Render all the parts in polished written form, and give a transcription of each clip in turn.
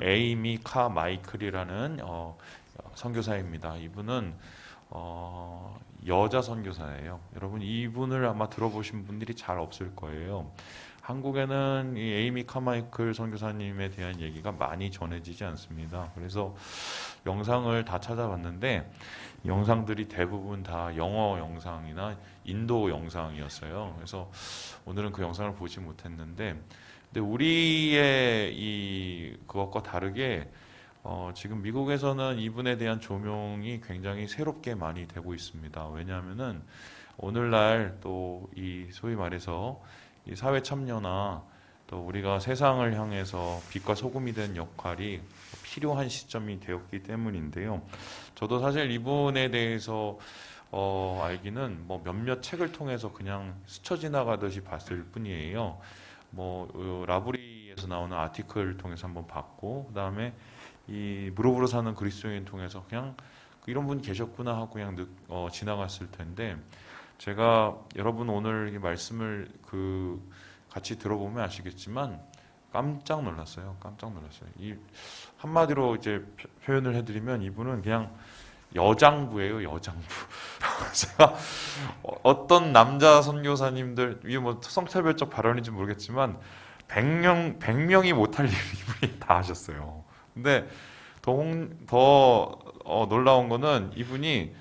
에이미 카마이클이라는 선교사입니다. 이분은 여자 선교사예요. 여러분 이분을 아마 들어보신 분들이 잘 없을 거예요. 한국에는 이 에이미 카마이클 선교사님에 대한 얘기가 많이 전해지지 않습니다. 그래서 영상을 다 찾아봤는데 영상들이 대부분 다 영어 영상이나 인도 영상이었어요. 그래서 오늘은 그 영상을 보지 못했는데, 근데 우리의 그것과 다르게 지금 미국에서는 이분에 대한 조명이 굉장히 새롭게 많이 되고 있습니다. 왜냐하면은 오늘날 또 이 소위 말해서 이 사회 참여나 또 우리가 세상을 향해서 빛과 소금이 된 역할이 필요한 시점이 되었기 때문인데요. 저도 사실 이분에 대해서 알기는 뭐 몇몇 책을 통해서 그냥 스쳐 지나가듯이 봤을 뿐이에요. 라브리에서 나오는 아티클을 통해서 한번 봤고, 그 다음에 이 무릎으로 사는 그리스도인 통해서 그냥 이런 분 계셨구나 하고 그냥 지나갔을 텐데, 제가 여러분 오늘 이 말씀을 같이 들어보면 아시겠지만 깜짝 놀랐어요. 깜짝 놀랐어요. 이 한마디로 이제 표현을 해드리면 이분은 그냥 여장부예요, 여장부. 제가 어떤 남자 선교사님들, 이게 뭐 성차별적 발언인지 모르겠지만 100명이 못할 일을 이분이 다 하셨어요. 근데 더 놀라운 거는 이분이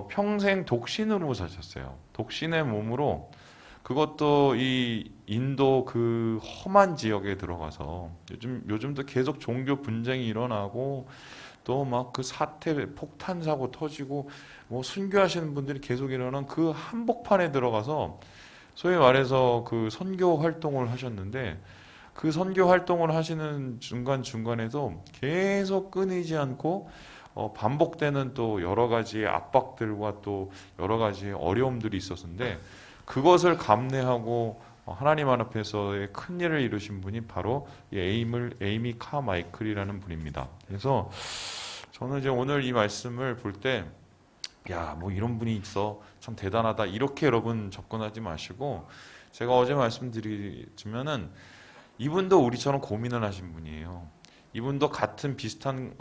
평생 독신으로 사셨어요. 독신의 몸으로, 그것도 이 인도 그 험한 지역에 들어가서 요즘도 계속 종교 분쟁이 일어나고 또 막 그 사태 폭탄 사고 터지고 뭐 순교하시는 분들이 계속 일어난 그 한복판에 들어가서 소위 말해서 그 선교 활동을 하셨는데, 그 선교 활동을 하시는 중간중간에도 계속 끊이지 않고 반복되는 또 여러 가지 압박들과 또 여러 가지 어려움들이 있었는데, 그것을 감내하고 하나님 앞에서의 큰 일을 이루신 분이 바로 에이미 카마이클이라는 분입니다. 그래서 저는 이제 오늘 이 말씀을 볼 때, 야, 뭐 이런 분이 있어, 참 대단하다, 이렇게 여러분 접근하지 마시고, 제가 어제 말씀드리자면은 이분도 우리처럼 고민을 하신 분이에요. 이분도 같은 비슷한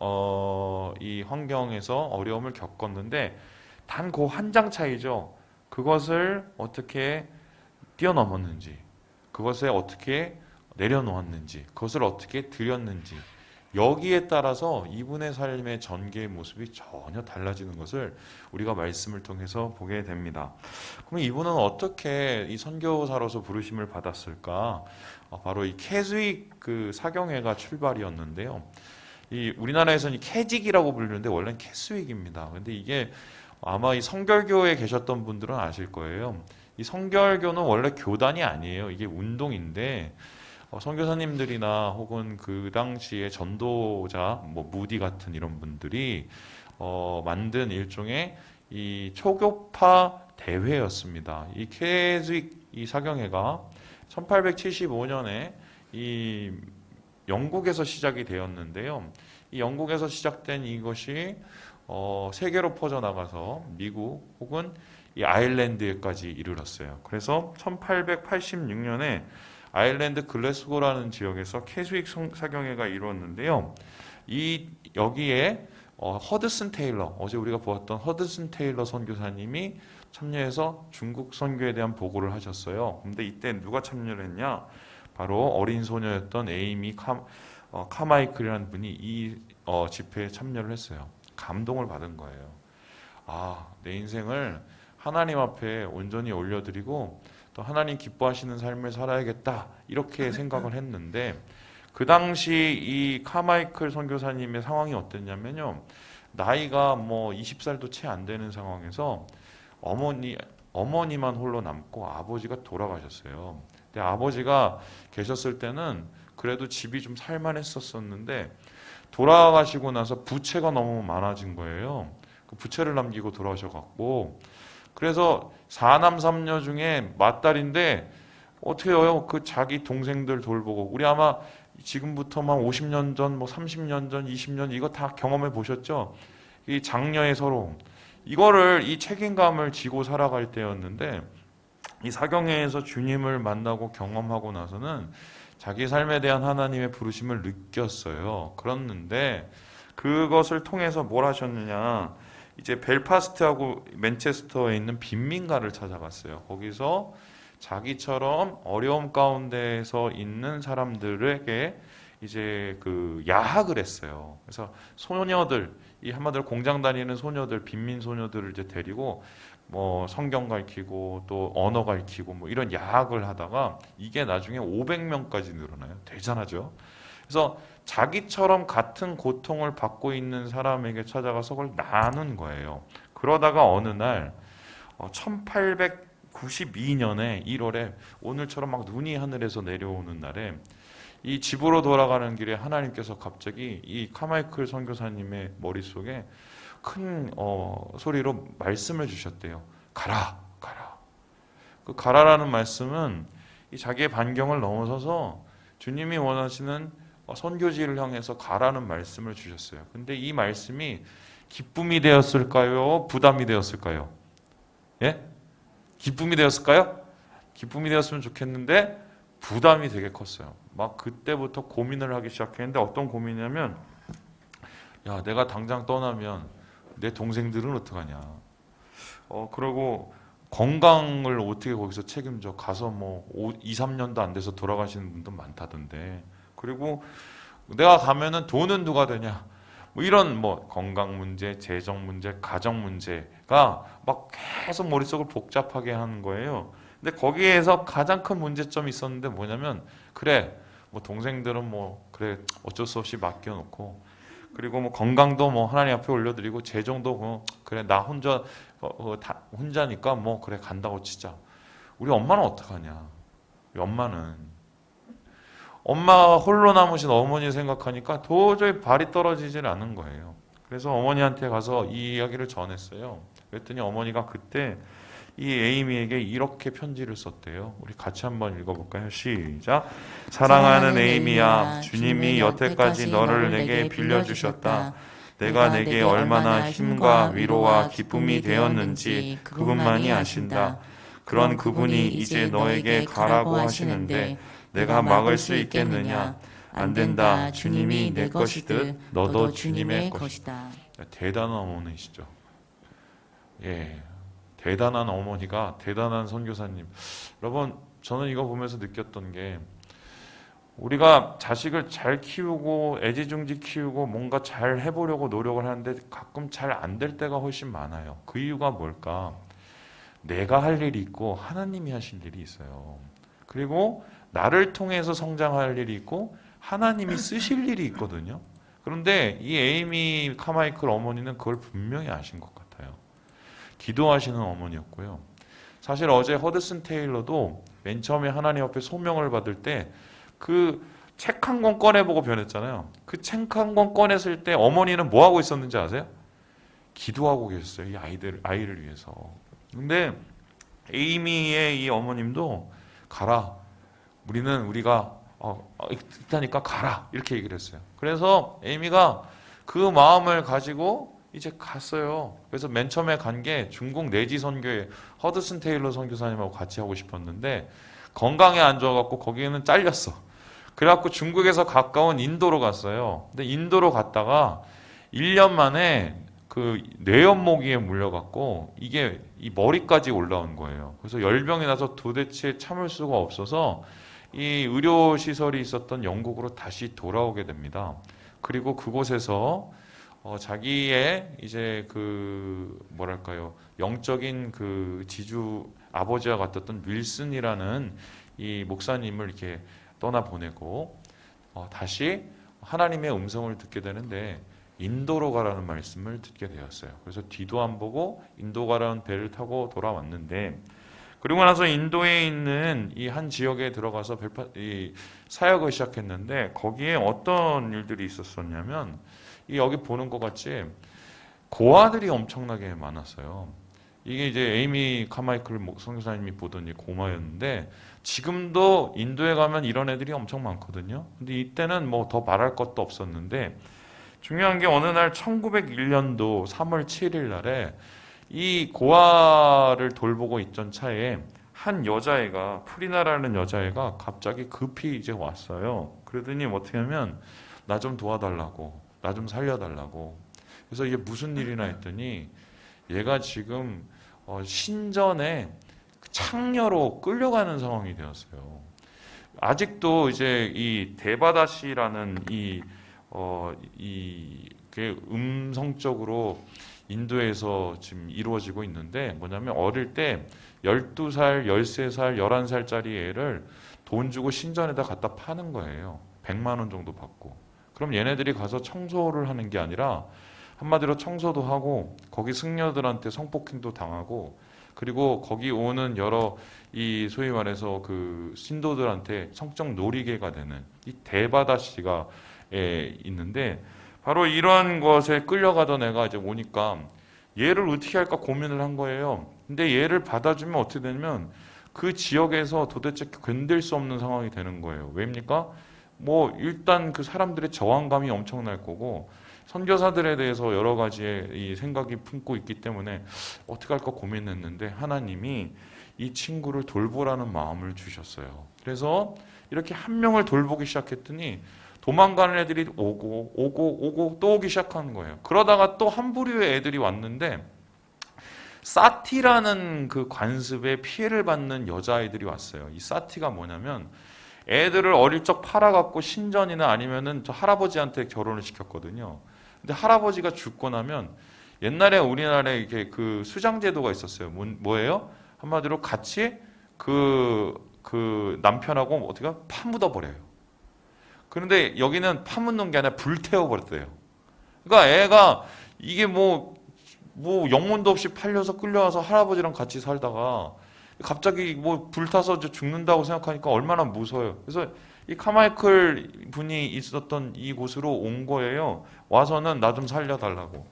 이 환경에서 어려움을 겪었는데 단 그 한 장 차이죠. 그것을 어떻게 뛰어넘었는지, 그것에 어떻게 내려놓았는지, 그것을 어떻게 드렸는지, 여기에 따라서 이분의 삶의 전개의 모습이 전혀 달라지는 것을 우리가 말씀을 통해서 보게 됩니다. 그럼 이분은 어떻게 이 선교사로서 부르심을 받았을까? 바로 이 캐스윅 그 사경회가 출발이었는데요. 이 우리나라에서는 이 캐직이라고 부르는데 원래는 캐스윅입니다. 근데 이게 아마 이 성결교에 계셨던 분들은 아실 거예요. 이 성결교는 원래 교단이 아니에요. 이게 운동인데 선교사님들이나 혹은 그 당시에 전도자, 뭐 무디 같은 이런 분들이 만든 일종의 이 초교파 대회였습니다. 이 캐스윅 이 사경회가 1875년에 이 영국에서 시작이 되었는데요. 이 영국에서 시작된 이것이 세계로 퍼져나가서 미국 혹은 이 아일랜드에까지 이르렀어요. 그래서 1886년에 아일랜드 글래스고라는 지역에서 캐스윅 사경회가 이루었는데요. 여기에 허드슨 테일러, 어제 우리가 보았던 허드슨 테일러 선교사님이 참여해서 중국 선교에 대한 보고를 하셨어요. 근데 이때 누가 참여를 했냐? 바로 어린 소녀였던 에이미 카마이클이라는 분이 이 집회에 참여를 했어요. 감동을 받은 거예요. 아, 내 인생을 하나님 앞에 온전히 올려드리고 또 하나님 기뻐하시는 삶을 살아야겠다, 이렇게 생각을 했는데, 그 당시 이 카마이클 선교사님의 상황이 어땠냐면요, 나이가 뭐 20살도 채 안 되는 상황에서 어머니만 홀로 남고 아버지가 돌아가셨어요. 근데 아버지가 계셨을 때는 그래도 집이 좀 살만했었는데 돌아가시고 나서 부채가 너무 많아진 거예요. 그 부채를 남기고 돌아가셔갖고, 그래서 4남 3녀 중에 맏딸인데 어떻게 해요? 그 자기 동생들 돌보고, 우리 아마 지금부터만 50년 전, 뭐 30년 전, 20년 이거 다 경험해 보셨죠? 이 장녀의 서러움, 이거를 이 책임감을 지고 살아갈 때였는데, 이 사경회에서 주님을 만나고 경험하고 나서는 자기 삶에 대한 하나님의 부르심을 느꼈어요. 그랬는데 그것을 통해서 뭘 하셨느냐? 이제 벨파스트하고 맨체스터에 있는 빈민가를 찾아갔어요. 거기서 자기처럼 어려움 가운데서 있는 사람들에게 이제 그 야학을 했어요. 그래서 소녀들, 이 한마디로 공장 다니는 소녀들, 빈민 소녀들을 이제 데리고 뭐 성경 가르치고 또 언어 가르치고 뭐 이런 야학을 하다가 이게 나중에 500명까지 늘어나요. 대단하죠. 그래서 자기처럼 같은 고통을 받고 있는 사람에게 찾아가서 그걸 나눈 거예요. 그러다가 어느 날 1892년에 1월에 오늘처럼 막 눈이 하늘에서 내려오는 날에 이 집으로 돌아가는 길에 하나님께서 갑자기 이 카마이클 선교사님의 머릿속에 큰 소리로 말씀을 주셨대요. 가라, 가라. 그 가라라는 말씀은 이 자기의 반경을 넘어서서 주님이 원하시는 선교지를 향해서 가라는 말씀을 주셨어요. 근데 이 말씀이 기쁨이 되었을까요? 부담이 되었을까요? 예? 기쁨이 되었을까요? 기쁨이 되었으면 좋겠는데 부담이 되게 컸어요. 막 그때부터 고민을 하기 시작했는데 어떤 고민이냐면 야, 내가 당장 떠나면 내 동생들은 어떡하냐. 그리고 건강을 어떻게 거기서 책임져. 가서 뭐 2, 3년도 안 돼서 돌아가시는 분도 많다던데. 그리고 내가 가면은 돈은 누가 되냐. 뭐 이런 뭐 건강 문제, 재정 문제, 가정 문제가 막 계속 머릿속을 복잡하게 하는 거예요. 근데 거기에서 가장 큰 문제점이 있었는데 뭐냐면 그래 뭐 동생들은 뭐 그래 어쩔 수 없이 맡겨놓고 그리고 뭐 건강도 뭐 하나님 앞에 올려드리고 재정도 뭐 그래 나 혼자 다 혼자니까 뭐 그래 간다고 치자. 우리 엄마는 어떡하냐. 우리 엄마가 홀로 남으신 어머니 생각하니까 도저히 발이 떨어지질 않은 거예요. 그래서 어머니한테 가서 이 이야기를 전했어요. 그랬더니 어머니가 그때 이 에이미에게 이렇게 편지를 썼대요. 우리 같이 한번 읽어볼까요? 시작. 사랑하는 에이미야, 주님이 여태까지 너를 내게 빌려주셨다. 내가 내게 얼마나 힘과 위로와 기쁨이 되었는지 그분만이 아신다. 그런 그분이 이제 너에게 가라고 하시는데 내가 막을 수 있겠느냐? 안 된다. 주님이 내 것이듯 너도 주님의 것이다. 대단한 어머니시죠. 예. 대단한 어머니가 대단한 선교사님. 여러분, 저는 이거 보면서 느꼈던 게 우리가 자식을 잘 키우고 애지중지 키우고 뭔가 잘 해보려고 노력을 하는데 가끔 잘 안 될 때가 훨씬 많아요. 그 이유가 뭘까? 내가 할 일이 있고 하나님이 하실 일이 있어요. 그리고 나를 통해서 성장할 일이 있고 하나님이 쓰실 일이 있거든요. 그런데 이 에이미 카마이클 어머니는 그걸 분명히 아신 것 같아요. 기도하시는 어머니였고요. 사실 어제 허드슨 테일러도 맨 처음에 하나님 앞에 소명을 받을 때 그 책 한 권 꺼내보고 변했잖아요. 그 책 한 권 꺼냈을 때 어머니는 뭐 하고 있었는지 아세요? 기도하고 계셨어요. 이 아이를 위해서. 근데 에이미의 이 어머님도 가라. 우리가 있다니까 가라. 이렇게 얘기를 했어요. 그래서 에이미가 그 마음을 가지고 이제 갔어요. 그래서 맨 처음에 간 게 중국 내지 선교에 허드슨 테일러 선교사님하고 같이 하고 싶었는데 건강에 안 좋아갖고 거기에는 잘렸어. 그래갖고 중국에서 가까운 인도로 갔어요. 근데 인도로 갔다가 1년 만에 그 뇌연모기에 물려갖고 이게 이 머리까지 올라온 거예요. 그래서 열병이 나서 도대체 참을 수가 없어서 이 의료시설이 있었던 영국으로 다시 돌아오게 됩니다. 그리고 그곳에서 자기의 이제 그 뭐랄까요 영적인 그 지주 아버지와 같았던 윌슨이라는 이 목사님을 이렇게 떠나 보내고 다시 하나님의 음성을 듣게 되는데 인도로 가라는 말씀을 듣게 되었어요. 그래서 뒤도 안 보고 인도 가라는 배를 타고 돌아왔는데 그리고 나서 인도에 있는 이 한 지역에 들어가서 이 사역을 시작했는데 거기에 어떤 일들이 있었었냐면 여기 보는 것 같이 고아들이 엄청나게 많았어요. 이게 이제 에이미 카마이클 선교사님이 보던 이 고마였는데 지금도 인도에 가면 이런 애들이 엄청 많거든요. 근데 이때는 뭐 더 말할 것도 없었는데 중요한 게 어느 날 1901년도 3월 7일 날에 이 고아를 돌보고 있던 차에 한 여자애가 프리나라는 여자애가 갑자기 급히 이제 왔어요. 그러더니 어떻게 하면 나 좀 도와달라고, 나 좀 살려달라고. 그래서 이게 무슨 일이나 했더니 얘가 지금 신전에 창녀로 끌려가는 상황이 되었어요. 아직도 이제 이 데바다시라는 이게 음성적으로 인도에서 지금 이루어지고 있는데 뭐냐면 어릴 때 12살, 13살, 11살짜리 애를 돈 주고 신전에다 갖다 파는 거예요. 100만 원 정도 받고. 그럼 얘네들이 가서 청소를 하는 게 아니라 한마디로 청소도 하고 거기 승려들한테 성폭행도 당하고 그리고 거기 오는 여러 이 소위 말해서 그 신도들한테 성적 놀이개가 되는 이 데바다시가 있는데 바로 이러한 것에 끌려가던 애가 이제 오니까 얘를 어떻게 할까 고민을 한 거예요. 근데 얘를 받아주면 어떻게 되냐면 그 지역에서 도대체 견딜 수 없는 상황이 되는 거예요. 왜입니까? 뭐 일단 그 사람들의 저항감이 엄청날 거고 선교사들에 대해서 여러 가지의 이 생각이 품고 있기 때문에 어떻게 할까 고민했는데 하나님이 이 친구를 돌보라는 마음을 주셨어요. 그래서 이렇게 한 명을 돌보기 시작했더니 도망가는 애들이 오고 또 오기 시작하는 거예요. 그러다가 또 한 부류의 애들이 왔는데 사티라는 그 관습에 피해를 받는 여자아이들이 왔어요. 이 사티가 뭐냐면 애들을 어릴 적 팔아갖고 신전이나 아니면은 저 할아버지한테 결혼을 시켰거든요. 근데 할아버지가 죽고 나면 옛날에 우리나라에 이렇게 그 수장제도가 있었어요. 뭐예요? 한마디로 같이 그 남편하고 어떻게 파묻어 버려요. 그런데 여기는 파묻는 게 아니라 불태워 버렸대요. 그러니까 애가 이게 뭐 영혼도 없이 팔려서 끌려와서 할아버지랑 같이 살다가 갑자기 뭐 불타서 죽는다고 생각하니까 얼마나 무서워요. 그래서 이 카마이클 분이 있었던 이곳으로 온 거예요. 와서는 나 좀 살려달라고.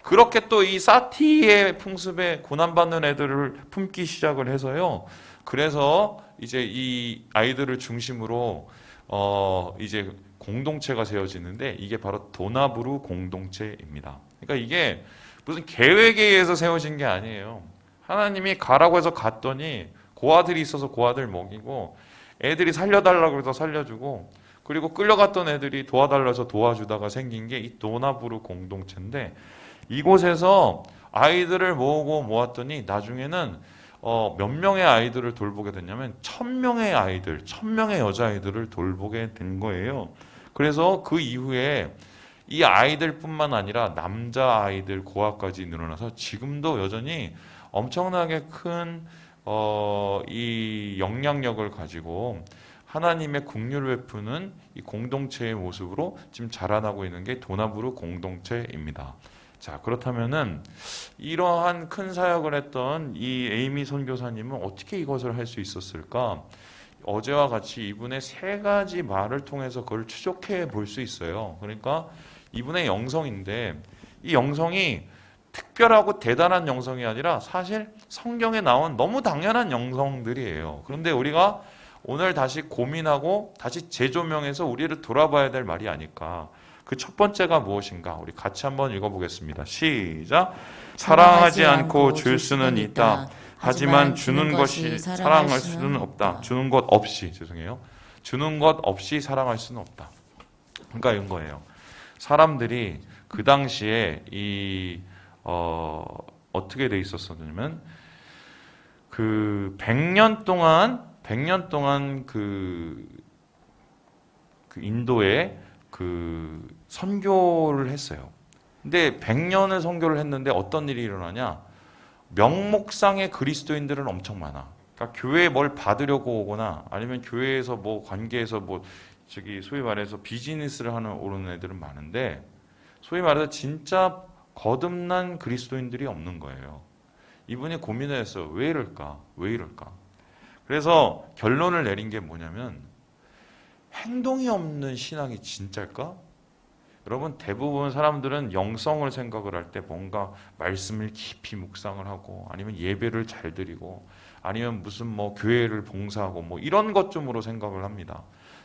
그렇게 또 이 사티의 풍습에 고난받는 애들을 품기 시작을 해서요. 그래서 이제 이 아이들을 중심으로 이제 공동체가 세워지는데 이게 바로 도나브루 공동체입니다. 그러니까 이게 무슨 계획에 의해서 세워진 게 아니에요. 하나님이 가라고 해서 갔더니 고아들이 있어서 고아들 먹이고 애들이 살려달라고 해서 살려주고 그리고 끌려갔던 애들이 도와달라고 해서 도와주다가 생긴 게 이 도나브루 공동체인데 이곳에서 아이들을 모았더니 나중에는 몇 명의 아이들을 돌보게 됐냐면 1000명의 아이들, 1000명의 여자아이들을 돌보게 된 거예요. 그래서 그 이후에 이 아이들뿐만 아니라 남자아이들 고아까지 늘어나서 지금도 여전히 엄청나게 큰 이 영향력을 가지고 하나님의 긍휼을 베푸는 이 공동체의 모습으로 지금 자라나고 있는 게 도나브루 공동체입니다. 자, 그렇다면은 이러한 큰 사역을 했던 이 에이미 선교사님은 어떻게 이것을 할 수 있었을까? 어제와 같이 이분의 세 가지 말을 통해서 그걸 추적해 볼 수 있어요. 그러니까 이분의 영성인데 이 영성이 특별하고 대단한 영성이 아니라 사실 성경에 나온 너무 당연한 영성들이에요. 그런데 우리가 오늘 다시 고민하고 다시 재조명해서 우리를 돌아봐야 될 말이 아닐까. 그 첫 번째가 무엇인가? 우리 같이 한번 읽어보겠습니다. 시작. 사랑하지 않고 줄 수는 있다. 하지만 주는 것이 사랑할 수는 없다. 주는 것 없이, 죄송해요. 주는 것 없이 사랑할 수는 없다. 그러니까 이런 거예요. 사람들이 그 당시에 어떻게 돼 있었냐면 그 100년 동안 그 인도에 그 선교를 했어요. 근데 100년을 선교를 했는데 어떤 일이 일어나냐? 명목상의 그리스도인들은 엄청 많아. 그러니까 교회에 뭘 받으려고 오거나 아니면 교회에서 뭐 관계에서 뭐 소위 말해서 비즈니스를 오는 애들은 많은데 소위 말해서 진짜 거듭난 그리스도인들이 없는 거예요. 이분이 고민을 했어요. 왜 이럴까? 왜 이럴까? 그래서 결론을 내린 게 뭐냐면 행동이 없는 신앙이 진짜일까? 여러분 대부분 사람들은 영성을 생각을 할 때 뭔가 말씀을 깊이 묵상을 하고 아니면 예배를 잘 드리고 아니면 무슨 뭐 교회를 봉사하고 뭐 이런 것쯤으로 생각을 합니다.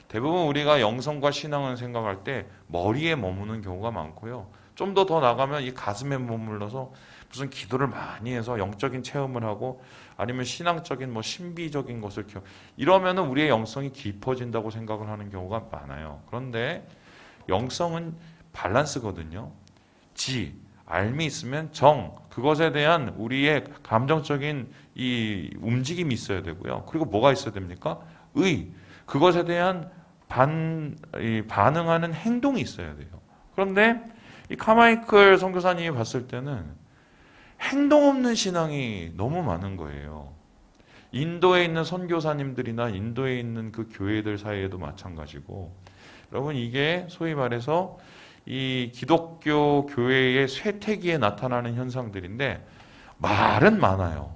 대부분 우리가 영성과 신앙을 생각할 때 머리에 머무는 경우가 많고요. 좀 더 나가면 이 가슴에 머물러서 무슨 기도를 많이 해서 영적인 체험을 하고 아니면 신앙적인 뭐 신비적인 것을 이러면은 우리의 영성이 깊어진다고 생각을 하는 경우가 많아요. 그런데 영성은 밸런스거든요. 지, 알미 있으면 정, 그것에 대한 우리의 감정적인 이 움직임이 있어야 되고요. 그리고 뭐가 있어야 됩니까? 의, 그것에 대한 반응하는 행동이 있어야 돼요. 그런데 이 카마이클 선교사님이 봤을 때는 행동 없는 신앙이 너무 많은 거예요. 인도에 있는 선교사님들이나 인도에 있는 그 교회들 사이에도 마찬가지고, 여러분 이게 소위 말해서 이 기독교 교회의 쇠퇴기에 나타나는 현상들인데, 말은 많아요.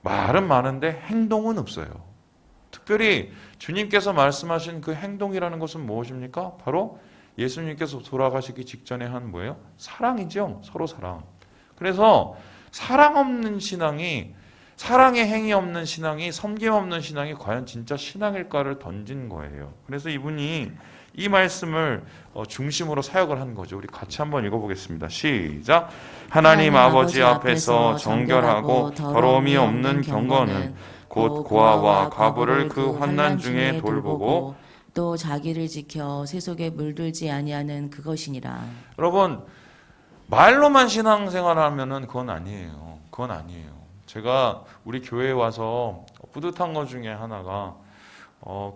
말은 많은데 행동은 없어요. 특별히 주님께서 말씀하신 그 행동이라는 것은 무엇입니까? 바로 예수님께서 돌아가시기 직전에 한 뭐예요? 사랑이죠. 서로 사랑. 그래서 사랑 없는 신앙이, 사랑의 행위 없는 신앙이, 섬김 없는 신앙이 과연 진짜 신앙일까를 던진 거예요. 그래서 이분이 이 말씀을 중심으로 사역을 한 거죠. 우리 같이 한번 읽어보겠습니다. 시작. 하나님 아버지 앞에서 정결하고 더러움이 없는 경건은 곧 고아와 과부를 그 환난 중에 돌보고 또 자기를 지켜 세속에 물들지 아니하는 그것이니라. 여러분, 말로만 신앙생활을 하면은 그건 아니에요. 그건 아니에요. 제가 우리 교회에 와서 뿌듯한 것 중에 하나가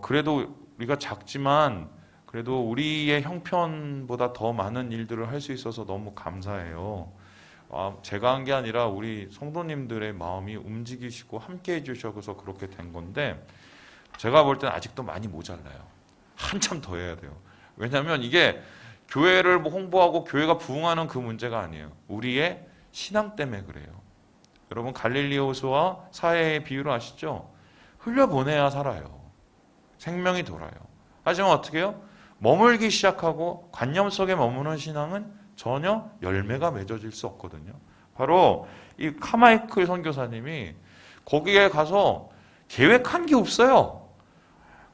그래도 우리가 작지만 그래도 우리의 형편보다 더 많은 일들을 할 수 있어서 너무 감사해요. 제가 한 게 아니라 우리 성도님들의 마음이 움직이시고 함께 해주셔서 그렇게 된 건데, 제가 볼 때는 아직도 많이 모자라요. 한참 더 해야 돼요. 왜냐하면 이게 교회를 뭐 홍보하고 교회가 부흥하는 그 문제가 아니에요. 우리의 신앙 때문에 그래요. 여러분 갈릴리 호수와 사해의 비유를 아시죠? 흘려보내야 살아요. 생명이 돌아요. 하지만 어떻게 해요? 머물기 시작하고 관념 속에 머무는 신앙은 전혀 열매가 맺어질 수 없거든요. 바로 이 카마이클 선교사님이 거기에 가서 계획한 게 없어요.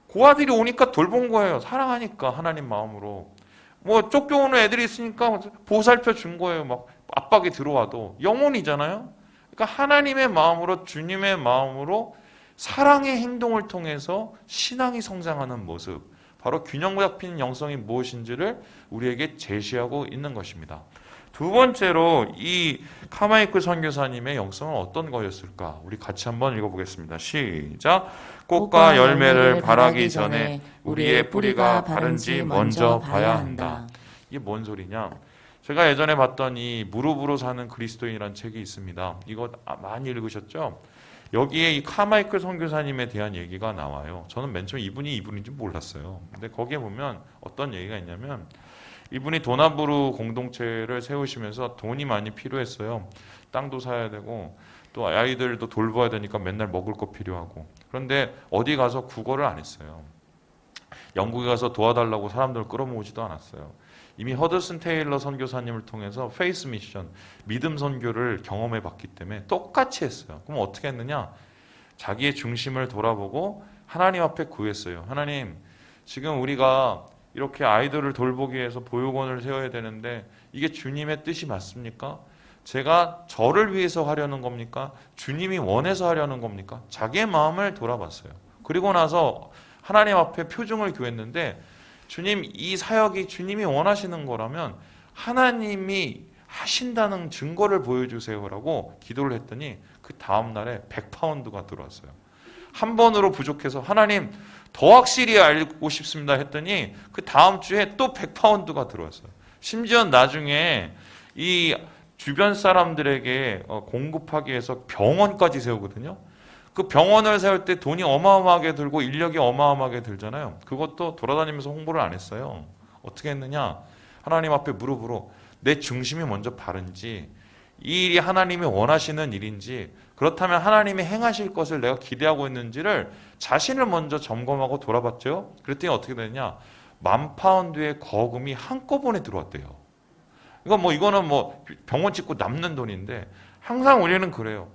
고아들이 오니까 돌본 거예요. 사랑하니까 하나님 마음으로. 뭐 쫓겨오는 애들이 있으니까 보살펴 준 거예요. 막 압박이 들어와도 영혼이잖아요. 그러니까 하나님의 마음으로, 주님의 마음으로 사랑의 행동을 통해서 신앙이 성장하는 모습, 바로 균형 잡힌 영성이 무엇인지를 우리에게 제시하고 있는 것입니다. 두 번째로 이 카마이클 선교사님의 영성은 어떤 거였을까? 우리 같이 한번 읽어보겠습니다. 시작. 꽃과 열매를 발하기 전에 우리의 뿌리가 바른지 먼저 봐야 한다. 이게 뭔 소리냐? 제가 예전에 봤던 이 무릎으로 사는 그리스도인이라는 책이 있습니다. 이거 많이 읽으셨죠? 여기에 이 카마이클 선교사님에 대한 얘기가 나와요. 저는 맨 처음 이분인지 몰랐어요. 근데 거기에 보면 어떤 얘기가 있냐면, 이분이 도나부루 공동체를 세우시면서 돈이 많이 필요했어요. 땅도 사야 되고 또 아이들도 돌봐야 되니까 맨날 먹을 거 필요하고. 그런데 어디 가서 구걸을 안 했어요. 영국에 가서 도와달라고 사람들을 끌어모으지도 않았어요. 이미 허드슨 테일러 선교사님을 통해서 페이스 미션, 믿음 선교를 경험해 봤기 때문에 똑같이 했어요. 그럼 어떻게 했느냐? 자기의 중심을 돌아보고 하나님 앞에 구했어요. 하나님, 지금 우리가 이렇게 아이들을 돌보기 위해서 보육원을 세워야 되는데 이게 주님의 뜻이 맞습니까? 제가 저를 위해서 하려는 겁니까? 주님이 원해서 하려는 겁니까? 자기의 마음을 돌아봤어요. 그리고 나서 하나님 앞에 표중을 구했는데, 주님, 이 사역이 주님이 원하시는 거라면 하나님이 하신다는 증거를 보여주세요라고 기도를 했더니 그 다음 날에 100파운드가 들어왔어요. 한 번으로 부족해서 하나님 더 확실히 알고 싶습니다 했더니 그 다음 주에 또 100파운드가 들어왔어요. 심지어 나중에 이 주변 사람들에게 공급하기 위해서 병원까지 세우거든요. 그 병원을 세울 때 돈이 어마어마하게 들고 인력이 어마어마하게 들잖아요. 그것도 돌아다니면서 홍보를 안 했어요. 어떻게 했느냐? 하나님 앞에 무릎으로 내 중심이 먼저 바른지, 이 일이 하나님이 원하시는 일인지, 그렇다면 하나님이 행하실 것을 내가 기대하고 있는지를 자신을 먼저 점검하고 돌아봤죠. 그랬더니 어떻게 되냐? 10,000파운드의 거금이 한꺼번에 들어왔대요. 이거는 병원 짓고 남는 돈인데, 항상 우리는 그래요.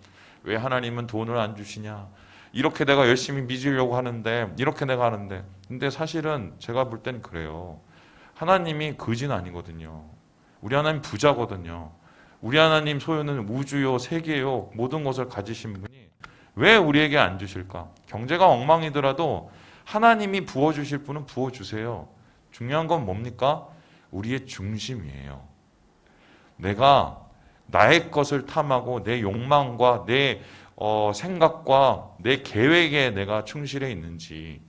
왜 하나님은 돈을 안 주시냐? 이렇게 내가 열심히 믿으려고 하는데, 이렇게 내가 하는데. 근데 사실은 제가 볼 땐 그래요. 하나님이 거지는 아니거든요. 우리 하나님 부자거든요. 우리 하나님 소유는 우주요, 세계요, 모든 것을 가지신 분이 왜 우리에게 안 주실까? 경제가 엉망이더라도 하나님이 부어주실 분은 부어주세요. 중요한 건 뭡니까? 우리의 중심이에요. 내가 나의 것을 탐하고 내 욕망과 내 생각과 내 계획에 내가 충실해 있는지,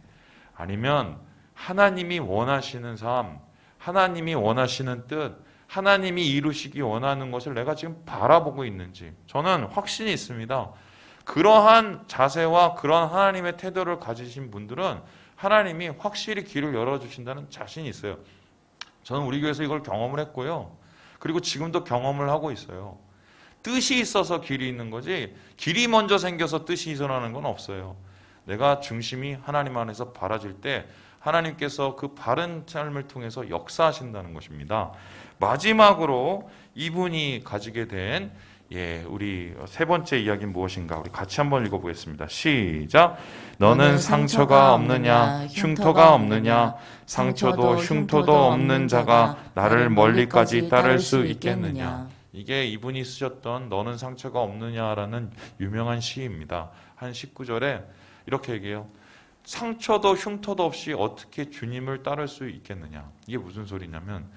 아니면 하나님이 원하시는 삶, 하나님이 원하시는 뜻, 하나님이 이루시기 원하는 것을 내가 지금 바라보고 있는지, 저는 확신이 있습니다. 그러한 자세와 그런 하나님의 태도를 가지신 분들은 하나님이 확실히 길을 열어주신다는 자신이 있어요. 저는 우리 교회에서 이걸 경험을 했고요. 그리고 지금도 경험을 하고 있어요. 뜻이 있어서 길이 있는 거지, 길이 먼저 생겨서 뜻이 일어나는 건 없어요. 내가 중심이 하나님 안에서 바라질 때 하나님께서 그 바른 삶을 통해서 역사하신다는 것입니다. 마지막으로 이분이 가지게 된 우리 세 번째 이야기는 무엇인가? 우리 같이 한번 읽어보겠습니다. 시작. 너는 상처가 없느냐, 흉터가 없느냐, 상처도 흉터도 없는 자가 나를 멀리까지 따를 수 있겠느냐. 이게 이분이 쓰셨던 너는 상처가 없느냐라는 유명한 시입니다. 한 19절에 이렇게 얘기해요. 상처도 흉터도 없이 어떻게 주님을 따를 수 있겠느냐. 이게 무슨 소리냐면,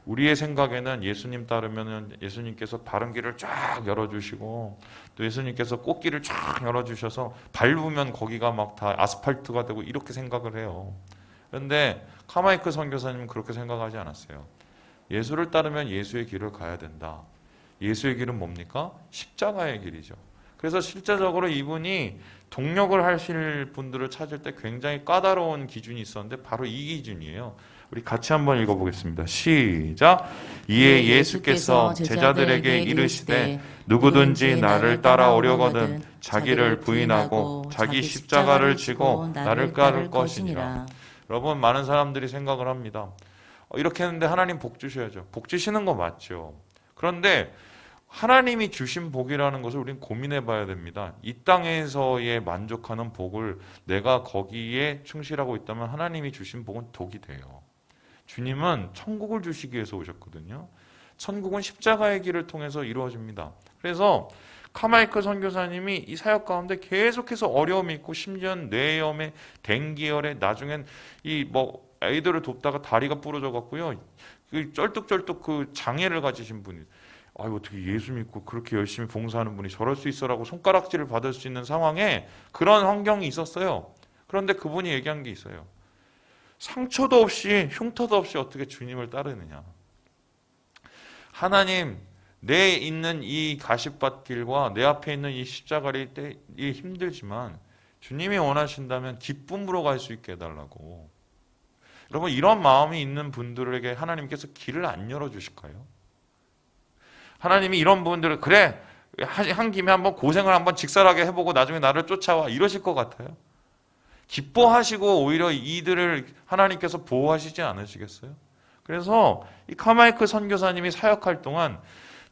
우리의 생각에는 예수님 따르면 예수님께서 바른 길을 쫙 열어주시고, 또 예수님께서 꽃길을 쫙 열어주셔서 밟으면 거기가 막 다 아스팔트가 되고 이렇게 생각을 해요. 그런데 카마이크 선교사님은 그렇게 생각하지 않았어요. 예수를 따르면 예수의 길을 가야 된다. 예수의 길은 뭡니까? 십자가의 길이죠. 그래서 실제적으로 이분이 동력을 하실 분들을 찾을 때 굉장히 까다로운 기준이 있었는데 바로 이 기준이에요. 우리 같이 한번 읽어보겠습니다. 시작. 이에 예수께서 제자들에게 이르시되 누구든지 나를 따라오려거든 자기를 부인하고 자기 십자가를 지고 나를 따를 것이니라. 여러분, 많은 사람들이 생각을 합니다. 이렇게 했는데 하나님 복 주셔야죠. 복 주시는 거 맞죠. 그런데 하나님이 주신 복이라는 것을 우리는 고민해 봐야 됩니다. 이 땅에서의 만족하는 복을 내가 거기에 충실하고 있다면 하나님이 주신 복은 독이 돼요. 주님은 천국을 주시기 위해서 오셨거든요. 천국은 십자가의 길을 통해서 이루어집니다. 그래서 카마이크 선교사님이 이 사역 가운데 계속해서 어려움이 있고, 심지어 뇌염에 댕기열에 나중엔 아이들을 돕다가 다리가 부러져 갖고요. 쩔뚝쩔뚝 그 장애를 가지신 분이, 어떻게 예수 믿고 그렇게 열심히 봉사하는 분이 저럴 수 있어라고 손가락질을 받을 수 있는 상황에 그런 환경이 있었어요. 그런데 그분이 얘기한 게 있어요. 상처도 없이 흉터도 없이 어떻게 주님을 따르느냐. 하나님, 내 있는 이 가시밭길과 내 앞에 있는 이 십자가를 때 힘들지만 주님이 원하신다면 기쁨으로 갈 수 있게 해달라고. 여러분, 이런 마음이 있는 분들에게 하나님께서 길을 안 열어주실까요? 하나님이 이런 분들을 그래 한 김에 한번 고생을 한번 직설하게 해보고 나중에 나를 쫓아와 이러실 것 같아요? 기뻐하시고 오히려 이들을 하나님께서 보호하시지 않으시겠어요? 그래서 이 카마이크 선교사님이 사역할 동안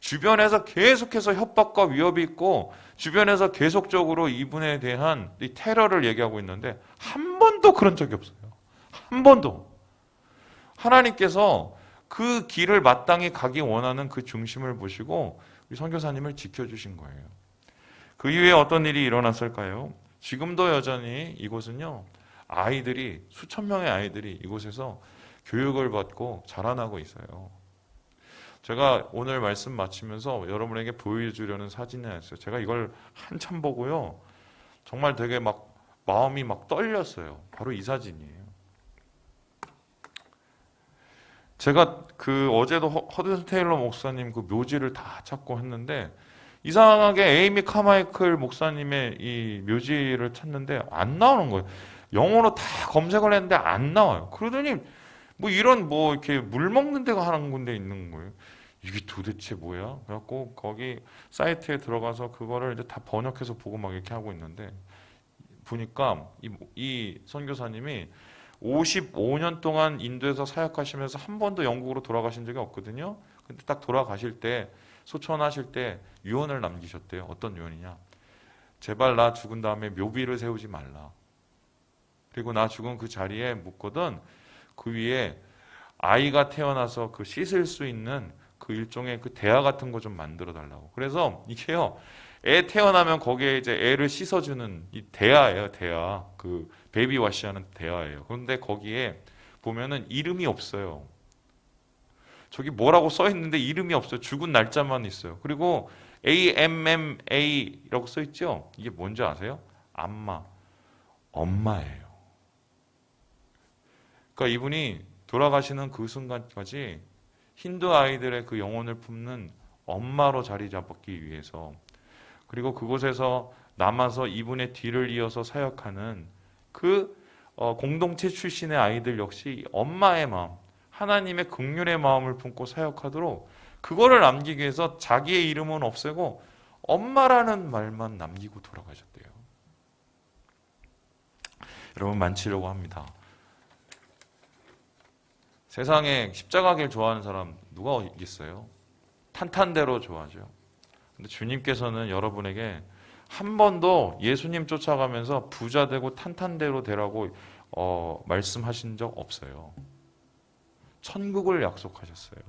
주변에서 계속해서 협박과 위협이 있고, 주변에서 계속적으로 이분에 대한 이 테러를 얘기하고 있는데 한 번도 그런 적이 없어요. 한 번도. 하나님께서 그 길을 마땅히 가기 원하는 그 중심을 보시고 우리 선교사님을 지켜주신 거예요. 그 이후에 어떤 일이 일어났을까요? 지금도 여전히 이곳은요, 아이들이, 수천 명의 아이들이 이곳에서 교육을 받고 자라나고 있어요. 제가 오늘 말씀 마치면서 여러분에게 보여주려는 사진이었어요. 제가 이걸 한참 보고요, 정말 되게 마음이 떨렸어요. 바로 이 사진이에요. 제가 어제도 허드 테일러 목사님 그 묘지를 다 찾고 했는데, 이상하게 에이미 카마이클 목사님의 이 묘지를 찾는데 안 나오는 거예요. 영어로 다 검색을 했는데 안 나와요. 그러더니 이렇게 물 먹는 데가 하는 군데 있는 거예요. 이게 도대체 뭐야? 그래갖고 거기 사이트에 들어가서 그거를 이제 다 번역해서 보고 막 이렇게 하고 있는데, 보니까 이 선교사님이 55년 동안 인도에서 사역하시면서 한 번도 영국으로 돌아가신 적이 없거든요. 근데 딱 돌아가실 때, 소천하실 때 유언을 남기셨대요. 어떤 유언이냐? 제발 나 죽은 다음에 묘비를 세우지 말라. 그리고 나 죽은 그 자리에 묻거든 그 위에 아이가 태어나서 씻을 수 있는 그 일종의 그 대야 같은 거 좀 만들어 달라고. 그래서 이게요, 애 태어나면 거기에 이제 애를 씻어주는 이 대야예요, 대야. 그 베이비 와시하는 대야예요. 그런데 거기에 보면은 이름이 없어요. 저기 뭐라고 써 있는데 이름이 없어요. 죽은 날짜만 있어요. 그리고 AMMA라고 써 있죠? 이게 뭔지 아세요? 엄마예요. 그러니까 이분이 돌아가시는 그 순간까지 힌두 아이들의 그 영혼을 품는 엄마로 자리 잡기 위해서, 그리고 그곳에서 남아서 이분의 뒤를 이어서 사역하는 그 공동체 출신의 아이들 역시 엄마의 마음, 하나님의 긍휼의 마음을 품고 사역하도록 그거를 남기기 위해서 자기의 이름은 없애고 엄마라는 말만 남기고 돌아가셨대요. 여러분, 만치려고 합니다. 세상에 십자가 길 좋아하는 사람 누가 있겠어요? 탄탄대로 좋아하죠. 근데 주님께서는 여러분에게 한 번도 예수님 쫓아가면서 부자 되고 탄탄대로 되라고 말씀하신 적 없어요. 천국을 약속하셨어요.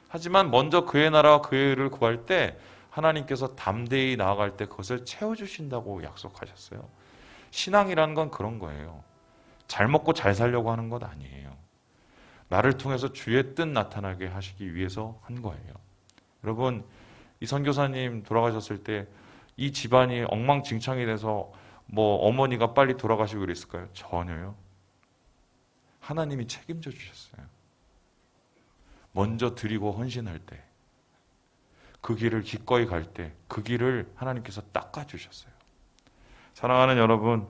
하지만 먼저 그의 나라와 그의 의를 구할 때 하나님께서 담대히 나아갈 때 그것을 채워주신다고 약속하셨어요. 신앙이라는 건 그런 거예요. 잘 먹고 잘 살려고 하는 것 아니에요. 나를 통해서 주의 뜻 나타나게 하시기 위해서 한 거예요. 여러분, 이 선교사님 돌아가셨을 때 이 집안이 엉망진창이 돼서 뭐 어머니가 빨리 돌아가시고 그랬을까요? 전혀요. 하나님이 책임져 주셨어요. 먼저 드리고 헌신할 때, 그 길을 기꺼이 갈 때 그 길을 하나님께서 닦아주셨어요. 사랑하는 여러분,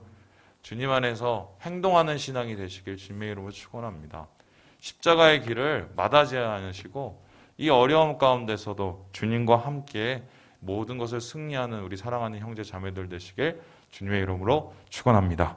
주님 안에서 행동하는 신앙이 되시길 주님의 이름으로 축원합니다. 십자가의 길을 마다하지 않으시고 이 어려움 가운데서도 주님과 함께 모든 것을 승리하는 우리 사랑하는 형제 자매들 되시길 주님의 이름으로 축원합니다.